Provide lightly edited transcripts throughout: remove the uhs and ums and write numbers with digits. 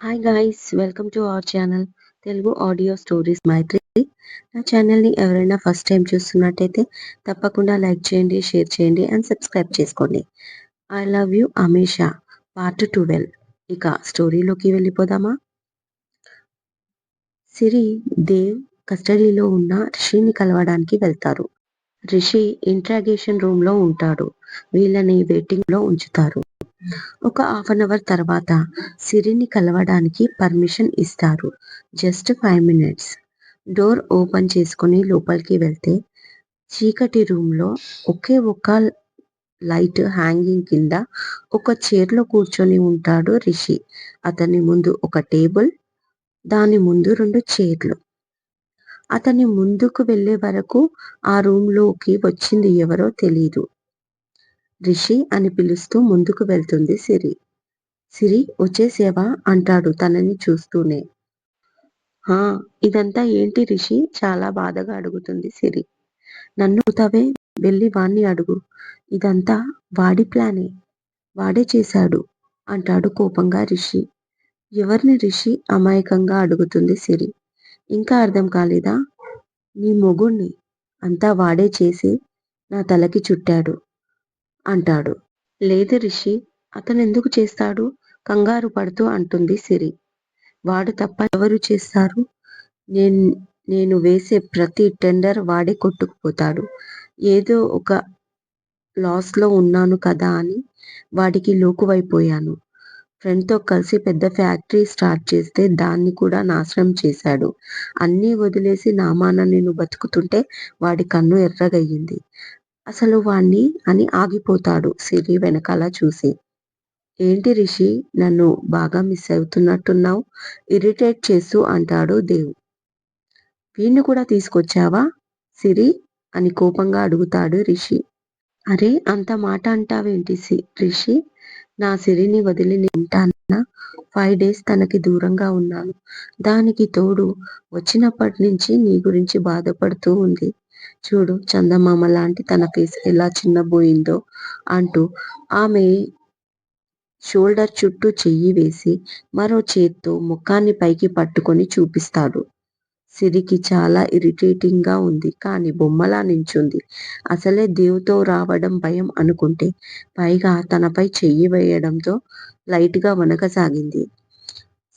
Hi guys, welcome to our channel Telugu audio stories Maithri. నా ఛానల్ని ఎవరైనా ఫస్ట్ టైం చూస్తున్నట్టయితే తప్పకుండా లైక్ చేయండి, షేర్ చేయండి అండ్ సబ్స్క్రైబ్ చేసుకోండి. I love you Ameesha part 12. ఇక స్టోరీలోకి వెళ్ళిపోదామా? సిరి, దేవ్ కస్టడీలో ఉన్న రిషిని కలవడానికి వెళ్తారు. రిషి ఇంట్రాగేషన్ రూమ్ లో ఉంటాడు. వీళ్ళని వెయిటింగ్ లో ఉంచుతారు. ఒక హాఫ్ అన్ అవర్ తర్వాత సిరిని కలవడానికి పర్మిషన్ ఇస్తారు. Just 5 minutes. డోర్ ఓపెన్ చేసుకుని లోపలికి వెళ్తే చీకటి రూమ్లో ఒకే ఒక్క లైట్ హ్యాంగింగ్ కింద ఒక చైర్లో కూర్చొని ఉంటాడు రిషి. అతని ముందు ఒక టేబుల్, దాని ముందు 2 చైర్లు. అతని ముందుకు వెళ్లే వరకు ఆ రూమ్లోకి వచ్చింది ఎవరో తెలీదు. రిషి అని పిలుస్తూ ముందుకు వెళ్తుంది సిరి. సిరి, వచ్చేసేవా అంటాడు తనని చూస్తూనే. హా, ఇదంతా ఏంటి రిషి? చాలా బాధగా అడుగుతుంది సిరి. నన్ను అడుగుతావే, వెళ్ళి వాణ్ణి అడుగు. ఇదంతా వాడి ప్లానే, వాడే చేశాడు అంటాడు కోపంగా రిషి. ఎవరిని రిషి? అమాయకంగా అడుగుతుంది సిరి. ఇంకా అర్థం కాలేదా? నీ మొగుణ్ణి. అంతా వాడే చేసి నా తలకి చుట్టాడు అంటాడు. లేదు రిషి, అతనెందుకు చేస్తాడు? కంగారు పడుతూ అంటుంది సిరి. వాడు తప్ప ఎవరు చేస్తారు? నేను నేను వేసే ప్రతి టెండర్ వాడే కొట్టుకుపోతాడు. ఏదో ఒక లాస్లో ఉన్నాను కదా అని వాడికి లోకువైపోయాను. ఫ్రెండ్తో కలిసి పెద్ద ఫ్యాక్టరీ స్టార్ట్ చేస్తే దాన్ని కూడా నాశనం చేశాడు. అన్నీ వదిలేసి నామాన నేను బతుకుతుంటే వాడి కన్ను ఎర్రగయ్యింది. అసలు వాణ్ణి అని ఆగిపోతాడు సిరి వెనకాల చూసి. ఏంటి రిషి, నన్ను బాగా మిస్ అవుతున్నట్టున్నావు ఇరిటేట్ చేస్తూ అంటాడు దేవ్. వీణ్ణి కూడా తీసుకొచ్చావా సిరి అని కోపంగా అడుగుతాడు రిషి. అరే, అంత మాట అంటావేంటి రిషి? నా సిరిని వదిలి ఉంటానా? 5 days తనకి దూరంగా ఉన్నాను. దానికి తోడు వచ్చినప్పటి నుంచి నీ గురించి బాధపడుతూ ఉంది. చూడు, చందమామ లాంటి తన ఫేస్ ఎలా చిన్నబోయిందో అంటూ ఆమె షోల్డర్ చుట్టూ చెయ్యి వేసి మరో చేత్తో ముఖాన్ని పైకి పట్టుకొని చూపిస్తాడు. సిరికి చాలా ఇరిటేటింగ్ గా ఉంది, కానీ బొమ్మలా నించుంది. అసలే దేవుతో రావడం భయం అనుకుంటే పైగా తనపై చెయ్యి వేయడంతో లైట్ గా వణకసాగింది.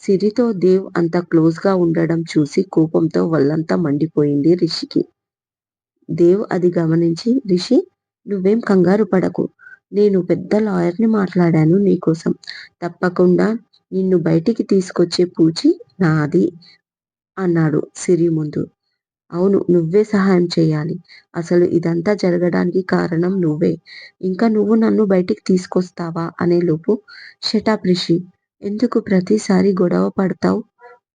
సిరితో దేవ్ అంత క్లోజ్ గా ఉండడం చూసి కోపంతో వల్లంతా మండిపోయింది రిషికి. దేవ్ అది గమనించి, రిషి, నువ్వేం కంగారు పడకు. నేను పెద్ద లాయర్ని మాట్లాడాను నీకోసం. తప్పకుండా నిన్ను బయటికి తీసుకొచ్చే పూచి నాది అన్నాడు సిరి ముందు. అవును, నువ్వే సహాయం చేయాలి. అసలు ఇదంతా జరగడానికి కారణం నువ్వే. ఇంకా నువ్వు నన్ను బయటికి తీసుకొస్తావా అనేలోపు, షటప్ రిషి, ఎందుకు ప్రతిసారి గొడవ పడతావు?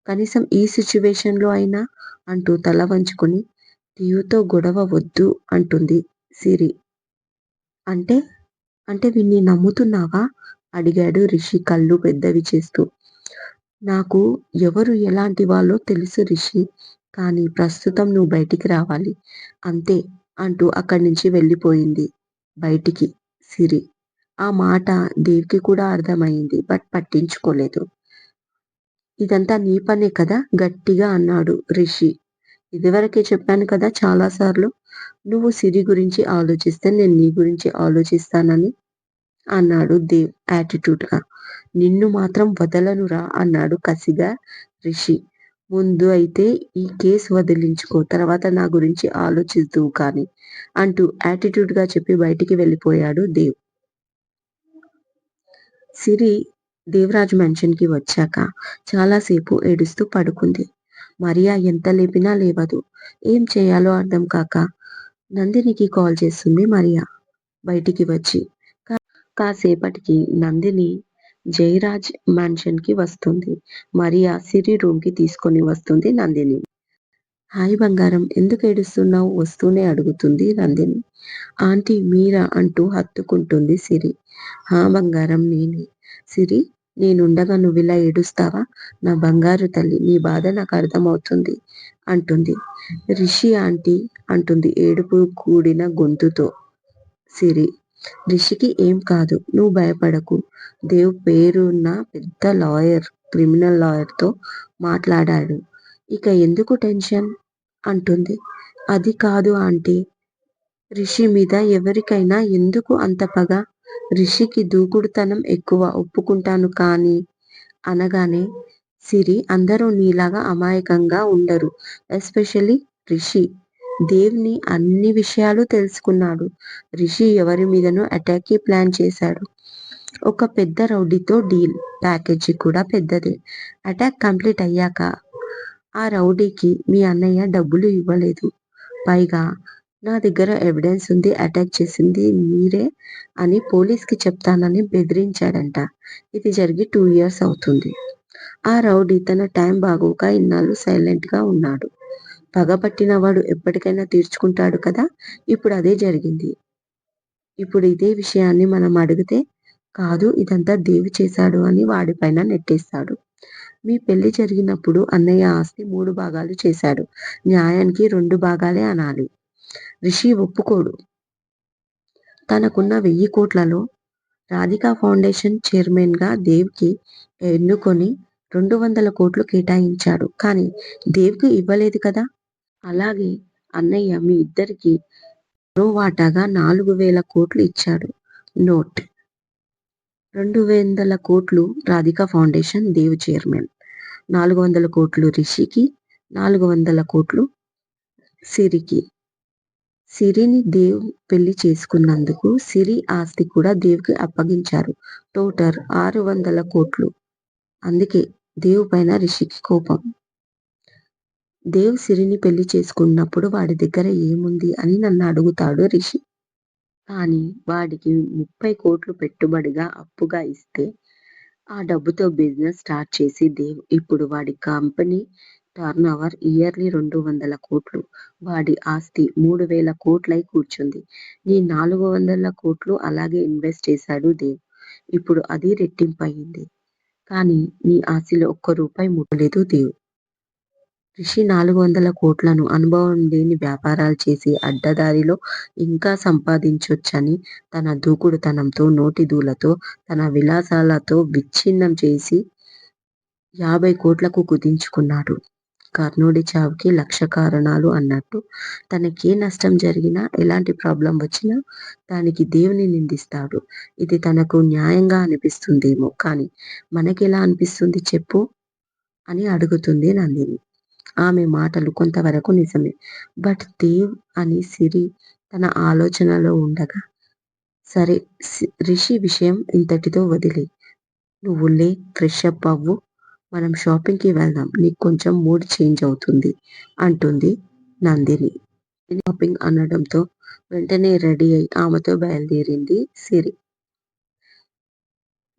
కనీసం ఈ సిచ్యువేషన్లో అయినా అంటూ తల వంచుకొని, దేవ్తో గొడవ వద్దు అంటుంది సిరి. అంటే అంటే వీణ్ణి నమ్ముతున్నావా అడిగాడు రిషి కళ్ళు పెద్దవి చేస్తూ. నాకు ఎవరు ఎలాంటి వాళ్ళో తెలుసు రిషి, కానీ ప్రస్తుతం నువ్వు బయటికి రావాలి అంతే అంటూ అక్కడి నుంచి వెళ్ళిపోయింది బయటికి సిరి. ఆ మాట దేవ్కి కూడా అర్థమైంది, బట్ పట్టించుకోలేదు. ఇదంతా నీ పనే కదా గట్టిగా అన్నాడు రిషి. ఇదివరకే చెప్పాను కదా చాలాసార్లు, నువ్వు సిరి గురించి ఆలోచిస్తే నేను నీ గురించి ఆలోచిస్తానని అన్నాడు దేవ్ యాటిట్యూడ్ గా. నిన్ను మాత్రం వదలనురా అన్నాడు కసిగా రిషి. ముందు అయితే ఈ కేసు వదిలించుకో, తర్వాత నా గురించి ఆలోచిద్దువు కానీ అంటూ యాటిట్యూడ్ గా చెప్పి బయటికి వెళ్ళిపోయాడు దేవ్. సిరి దేవరాజ్ మెన్షన్ కి వచ్చాక చాలాసేపు ఏడుస్తూ పడుకుంది. మరియా ఎంత లేపినా లేవదు. ఏం చేయాలో అర్థం కాక నందినికి కాల్ చేస్తుంది మరియా బయటికి వచ్చి. కాసేపటికి నందిని జయరాజ్ మ్యాన్షన్ కి వస్తుంది. మరియా సిరి రూమ్ కి తీసుకొని వస్తుంది నందిని. హాయ్ బంగారం, ఎందుకు ఏడుస్తున్నావు? వస్తూనే అడుగుతుంది నందిని. ఆంటీ మీరా అంటూ హత్తుకుంటుంది సిరి. హా బంగారం, నేనే. సిరి, నేనుండగా నువ్విలా ఏడుస్తావా? నా బంగారు తల్లి, నీ బాధ నాకు అర్థమవుతుంది అంటుంది. రిషి ఆంటీ అంటుంది ఏడుపు కూడిన గొంతుతో సిరి. రిషికి ఏం కాదు, నువ్వు భయపడకు. దేవ్ పేరున్న పెద్ద లాయర్. క్రిమినల్ లాయర్తో మాట్లాడాడు. ఇక ఎందుకు టెన్షన్ అంటుంది. అది కాదు ఆంటీ, రిషి మీద ఎవరికైనా ఎందుకు అంత పగ? రిషికి దూకుడుతనం ఎక్కువ ఒప్పుకుంటాను కానీ అనగానే సిరి అందరూ నీలాగా అమాయకంగా ఉండరు. ఎస్పెషల్లీ రిషి. దేవ్ని అన్ని విషయాలు తెలుసుకున్నాడు. రిషి ఎవరి మీదనో అటాక్కి ప్లాన్ చేశాడు. ఒక పెద్ద రౌడీతో డీల్. ప్యాకేజీ కూడా పెద్దదే. అటాక్ కంప్లీట్ అయ్యాక ఆ రౌడీకి మీ అన్నయ్య డబ్బులు ఇవ్వలేదు. పైగా నా దగ్గర ఎవిడెన్స్ ఉంది, అటాక్ చేసింది మీరే అని పోలీస్కి చెప్తానని బెదిరించాడంట. ఇది జరిగి 2 years అవుతుంది. ఆ రౌడీ తన టైం బాగోక ఇన్నాళ్ళు సైలెంట్గా ఉన్నాడు. పగపట్టిన వాడు ఎప్పటికైనా తీర్చుకుంటాడు కదా. ఇప్పుడు అదే జరిగింది. ఇప్పుడు ఇదే విషయాన్ని మనం అడిగితే కాదు ఇదంతా దేవ్ చేశాడు అని వాడిపైన నెట్టేస్తాడు. మీ పెళ్లి జరిగినప్పుడు అన్నయ్య ఆస్తి 3 భాగాలు చేశాడు. న్యాయానికి 2 భాగాలే అనాలి. రిషి ఒప్పుకోడు. తనకున్న 1000 కోట్లలో రాధికా ఫౌండేషన్ చైర్మన్గా దేవ్కి ఎన్నుకొని 200 కోట్లు కేటాయించాడు. కానీ దేవ్కి ఇవ్వలేదు కదా. అలాగే అన్నయ్య మీ ఇద్దరికి మరో వాటాగా 4000 కోట్లు ఇచ్చాడు. నోట్. 200 కోట్లు రాధికా ఫౌండేషన్ దేవ్ చైర్మన్, 400 కోట్లు రిషికి, 400 కోట్లు సిరికి. సిరిని దేవ్ పెళ్లి చేసుకున్నందుకు సిరి ఆస్తి కూడా దేవ్కి అప్పగించారు. టోటల్ 600 కోట్లు. అందుకే దేవ్ పైన రిషికి కోపం. దేవ్ సిరిని పెళ్లి చేసుకున్నప్పుడు వాడి దగ్గర ఏముంది అని నన్ను అడుగుతాడు రిషి. కానీ వాడికి 30 కోట్లు పెట్టుబడిగా అప్పుగా ఇస్తే ఆ డబ్బుతో బిజినెస్ స్టార్ట్ చేసి దేవ్ ఇప్పుడు వాడి కంపెనీ టర్నోవర్ ఇయర్లీ 200 కోట్లు. వాడి ఆస్తి 3000 కోట్లై కూర్చుంది. నీ 400 కోట్లు అలాగే ఇన్వెస్ట్ చేశాడు దేవ్. ఇప్పుడు అది రెట్టింపు అయింది. కానీ నీ ఆస్తిలో ఒక్క రూపాయి ముట్టలేదు దేవ్. రిషి 400 కోట్లను అనుభవం లేని వ్యాపారాలు చేసి అడ్డదారిలో ఇంకా సంపాదించొచ్చని తన దూకుడుతనంతో, నోటి దూలతో, తన విలాసాలతో విచ్ఛిన్నం చేసి 50 కోట్లకు కుదించుకున్నాడు. కర్ణుడి చావుకి 1,00,000 కారణాలు అన్నట్టు తనకే నష్టం జరిగినా, ఎలాంటి ప్రాబ్లం వచ్చినా దానికి దేవుని నిందిస్తాడు. ఇది తనకు న్యాయంగా అనిపిస్తుందేమో కానీ మనకెలా అనిపిస్తుంది చెప్పు అని అడుగుతుంది నందిని. ఆమె మాటలు కొంతవరకు నిజమే. బట్ దేవ్ అని సిరి తన ఆలోచనలో ఉండగా సరే రిషి విషయం ఇంతటితో వదిలేయ్. నువ్వు లే, ఫ్రెష్ అప్ అవ్వు, మనం షాపింగ్కి వెళ్దాం, నీకు కొంచెం మూడ్ చేంజ్ అవుతుంది అంటుంది నందిని. షాపింగ్ అనడంతో వెంటనే రెడీ అయి ఆమెతో బయలుదేరింది సిరి.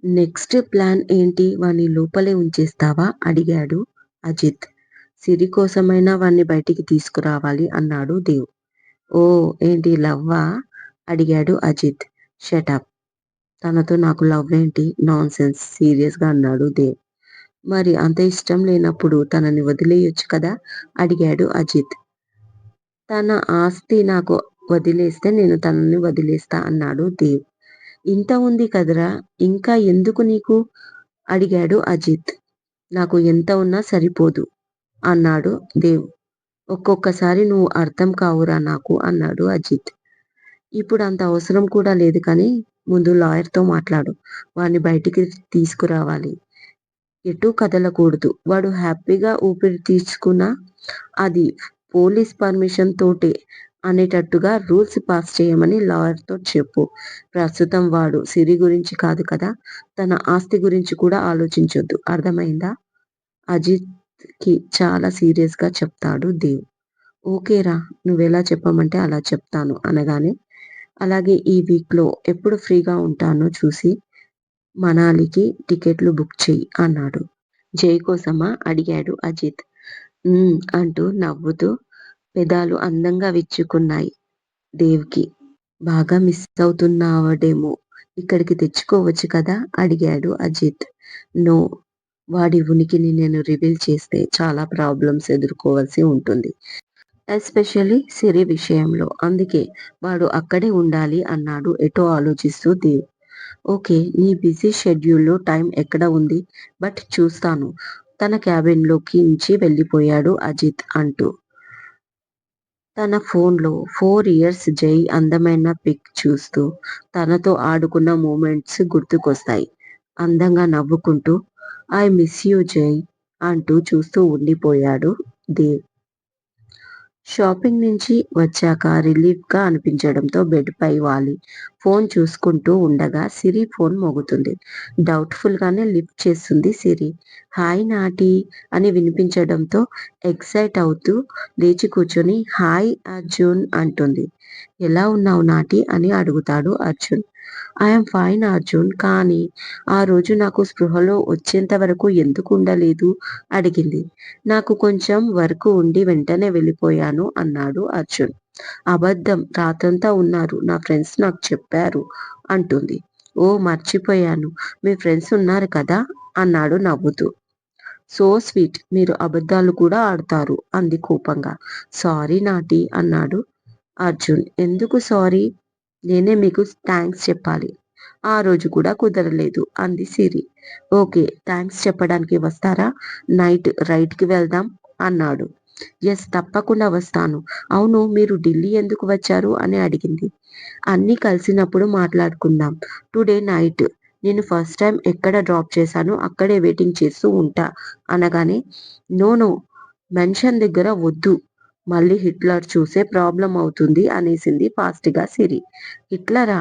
నెక్స్ట్ ప్లాన్ ఏంటి? వాణ్ణి లోపలే ఉంచేస్తావా అడిగాడు అజిత్. సిరి కోసమైనా వాణ్ణి బయటికి తీసుకురావాలి అన్నాడు దేవ్. ఓ ఏంటి లవ్వా అడిగాడు అజిత్. షటప్, తనతో నాకు లవ్ ఏంటి? నాన్సెన్స్ సీరియస్ గా అన్నాడు దేవ్. మరి అంత ఇష్టం లేనప్పుడు తనని వదిలేయొచ్చు కదా అడిగాడు అజిత్. తన ఆస్తి నాకు వదిలేస్తే నేను తనని వదిలేస్తా అన్నాడు దేవ్. ఇంత ఉంది కదరా, ఇంకా ఎందుకు నీకు అడిగాడు అజిత్. నాకు ఎంత ఉన్నా సరిపోదు అన్నాడు దేవ్. ఒక్కొక్కసారి నువ్వు అర్థం కావురా నాకు అన్నాడు అజిత్. ఇప్పుడు అంత అవసరం కూడా లేదు కానీ ముందు లాయర్తో మాట్లాడు. వాడిని బయటికి తీసుకురావాలి. ఎటూ కదలకూడదు. వాడు హ్యాపీగా ఊపిరి తీసుకున్నా అది పోలీస్ పర్మిషన్ తోటే అనేటట్టుగా రూల్స్ పాస్ చేయమని లాయర్తో చెప్పు. ప్రస్తుతం వాడు సిరి గురించి కాదు కదా, తన ఆస్తి గురించి కూడా ఆలోచించొద్దు. అర్థమైందా? అజిత్ కి చాలా సీరియస్ గా చెప్తాడు దేవ్. ఓకేరా, నువ్వెలా చెప్పమంటే అలా చెప్తాను అనగానే అలాగే ఈ వీక్ లో ఎప్పుడు ఫ్రీగా ఉంటానో చూసి మనాలికి టికెట్లు బుక్ చెయ్యి అన్నాడు. జై కోసమా అడిగాడు అజిత్. అంటూ నవ్వుతూ పెదాలు అందంగా విచ్చుకున్నాయి దేవ్కి. బాగా మిస్ అవుతున్నావడేమో, ఇక్కడికి తెచ్చుకోవచ్చు కదా అడిగాడు అజిత్. నో, వాడి ఉనికిని నేను రివీల్ చేస్తే చాలా ప్రాబ్లమ్స్ ఎదుర్కోవాల్సి ఉంటుంది. ఎస్పెషల్లీ సిరి విషయంలో. అందుకే వాడు అక్కడే ఉండాలి అన్నాడు ఎటో ఆలోచిస్తూ దేవ్. ఓకే. నీ బిజీ షెడ్యూల్‌లో టైం ఎక్కడ ఉంది? బట్ చూస్తాను. తన క్యాబిన్‌లోకి నుంచి వెళ్ళిపోయాడు అజిత్ అంటూ. తన ఫోన్‌లో 4 ఇయర్స్ జై అందమైన పిక్ చూస్తూ తనతో ఆడుకున్న మూమెంట్స్ గుర్తుకొస్తాయి. అందంగా నవ్వుకుంటూ ఐ మిస్ యూ జై అంటూ చూస్తూ ఉండిపోయాడు దేవ్. షాపింగ్ నుంచి వచ్చాక రిలీఫ్‌గా అనిపించడంతో బెడ్‌పై వాలి ఫోన్ చూసుకుంటూ ఉండగా సిరి ఫోన్ మోగుతుంది. డౌట్‌ఫుల్‌గానే లిఫ్ట్ చేస్తుంది సిరి. హాయ్ నాటి అని వినిపించడంతో ఎక్సైట్ అవుతూ లేచి కూర్చొని హాయ్ అర్జున్ అంటుంది. ఎలా ఉన్నావు నాటి అని అడుగుతాడు అర్జున్. I'm fine Arjun. కానీ ఆ రోజు నాకు స్పృహలో వచ్చేంత వరకు ఎందుకు ఉండలేదు అడిగింది. నాకు కొంచెం వర్క్ ఉండి వెంటనే వెళ్ళిపోయాను అన్నాడు అర్జున్. అబద్ధం రాత్రంతా ఉన్నారు. నా ఫ్రెండ్స్ నాకు చెప్పారు అంటుంది. ఓ మర్చిపోయాను. మీ ఫ్రెండ్స్ ఉన్నారు కదా అన్నాడు నవ్వుతూ. So sweet. మీరు అబద్ధాలు కూడా ఆడతారు అంది కోపంగా. సారీ నాటి అన్నాడు అర్జున్. ఎందుకు సారీ? నేనే మీకు థాంక్స్ చెప్పాలి. ఆ రోజు కూడా కుదరలేదు అంది సిరి. ఓకే. థాంక్స్ చెప్పడానికి వస్తారా? నైట్ రైడ్‌కి వెళ్దాం అన్నాడు. యెస్ తప్పకుండా వస్తాను. అవును మీరు ఢిల్లీ ఎందుకు వచ్చారు అని అడిగింది. అన్నీ కలిసినప్పుడు మాట్లాడుకుందాం. టుడే నైట్ నేను ఫస్ట్ టైమ్ ఎక్కడ డ్రాప్ చేశానో అక్కడే వెయిటింగ్ చేస్తూ ఉంటా అనగానే నో నో మెన్షన్ దగ్గర వద్దు. మళ్ళీ హిట్లర్ చూసే ప్రాబ్లమ్ అవుతుంది అనేసింది ఫాస్ట్‌గా సిరి. హిట్లరా?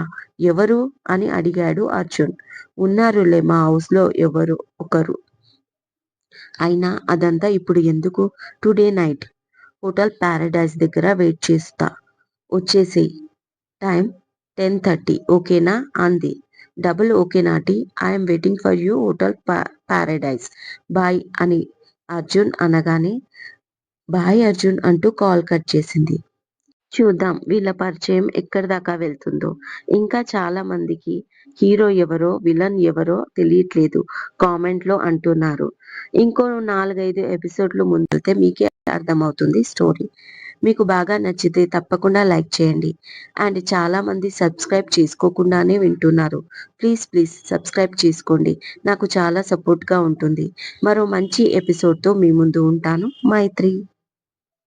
ఎవరు? అని అడిగాడు అర్జున్. ఉన్నారులే మా హౌస్‌లో ఎవరో ఒకరు. అయినా అదంతా ఇప్పుడు ఎందుకు? టుడే నైట్ హోటల్ పారడైజ్ దగ్గర వెయిట్ చేస్తా. వచ్చేసేయ్. టైమ్ 10:30 ఓకేనా? అంది. Double okay naughty. I'm waiting for you hotel Paradise. Bye అని అర్జున్ అనగానే బాయ్ అర్జున్ అంటూ కాల్ కట్ చేసింది. చూద్దాం వీళ్ళ పరిచయం ఎక్కడి దాకా వెళ్తుందో. ఇంకా చాలా మందికి హీరో ఎవరో, విలన్ ఎవరో తెలియట్లేదు కామెంట్‌లో అంటున్నారు. ఇంకో 4, 5 ఎపిసోడ్‌లు ముందెళ్తే మీకే అర్థమవుతుంది స్టోరీ. మీకు బాగా నచ్చితే తప్పకుండా లైక్ చేయండి. అండ్ చాలామంది సబ్స్క్రైబ్ చేసుకోకుండానే వింటున్నారు. ప్లీజ్ ప్లీజ్ సబ్స్క్రైబ్ చేసుకోండి. నాకు చాలా సపోర్ట్‌గా ఉంటుంది. మరో మంచి ఎపిసోడ్‌తో మీ ముందు ఉంటాను. మైత్రి.